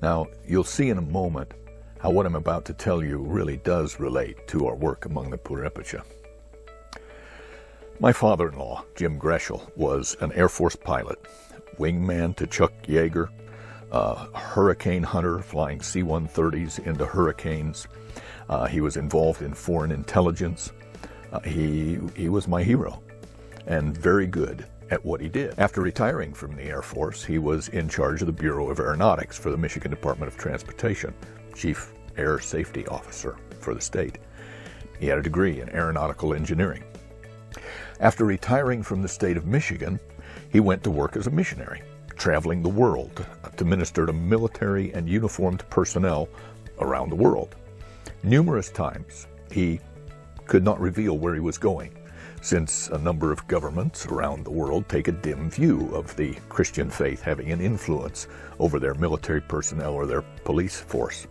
Now, you'll see in a moment how what I'm about to tell you really does relate to our work among the Purepecha. My father-in-law, Jim Greshel, was an Air Force pilot, wingman to Chuck Yeager, a hurricane hunter flying C-130s into hurricanes. He was involved in foreign intelligence. He was my hero and very good at what he did. After retiring from the Air Force, he was in charge of the Bureau of Aeronautics for the Michigan Department of Transportation, Chief Air Safety Officer for the state. He had a degree in aeronautical engineering. After retiring from the state of Michigan, he went to work as a missionary, traveling the world to minister to military and uniformed personnel around the world. Numerous times he could not reveal where he was going, since a number of governments around the world take a dim view of the Christian faith having an influence over their military personnel or their police force.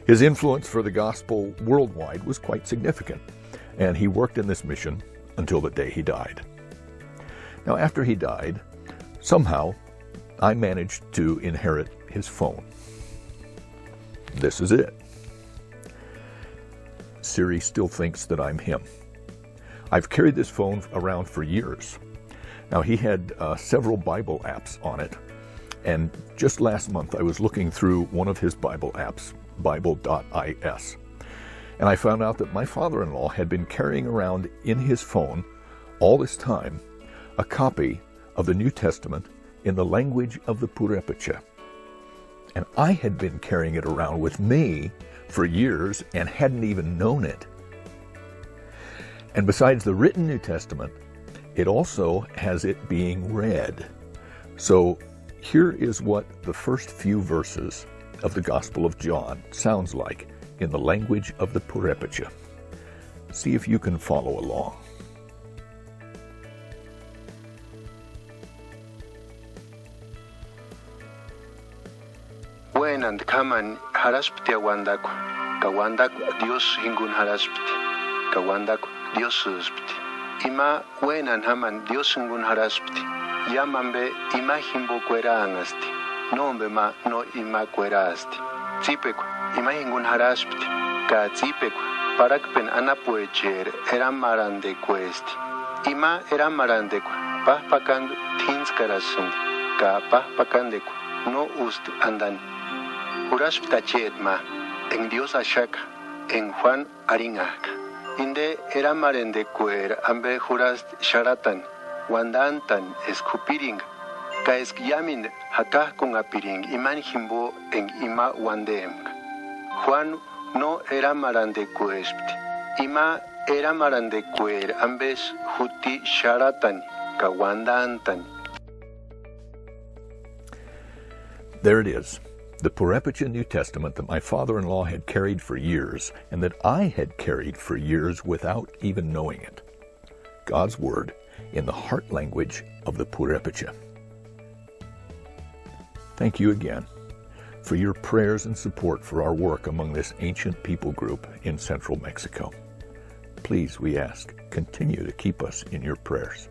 His influence for the gospel worldwide was quite significant, and he worked in this mission until the day he died. Now, after he died, somehow I managed to inherit his phone. This is it. Siri still thinks that I'm him. I've carried this phone around for years. Now, he had several Bible apps on it, and just last month I was looking through one of his Bible apps, Bible.is, and I found out that my father-in-law had been carrying around in his phone all this time a copy of the New Testament in the language of the Purepecha. And I had been carrying it around with me for years and hadn't even known it. And besides the written New Testament, it also has it being read. So here is what the first few verses of the Gospel of John sounds like in the language of the Purepecha. See if you can follow along. Buenan kaman haraspti awandaku, kawandaku Dios hingun haraspti, kawandaku Dios uspti. Ima buenan haman Dios hingun haraspti, yamambe ima himbo kuera angasti, nombe ma no ima kuera asti. Zipeku ima hingun haraspti, ka zipeku parakpen anapuecher eran marande cuesti. Ima eran marandeku, pahpakandu tinskarasund, ka pahpakandeku no ust andan. Huraspta chetma, en Dios ashaka, en Juan aringaka. Inde era marende cuer, ambe jurast sharatan, wandantan escupiring, ka esquiamin hakah con apiring, iman jimbo en ima wandem. Juan no era marande cuespti, ima era marande cuer, ambes juti sharatan, ka wandantan. There it is. The Purepecha New Testament that my father-in-law had carried for years and that I had carried for years without even knowing it. God's Word in the heart language of the Purepecha. Thank you again for your prayers and support for our work among this ancient people group in central Mexico. Please, we ask, continue to keep us in your prayers.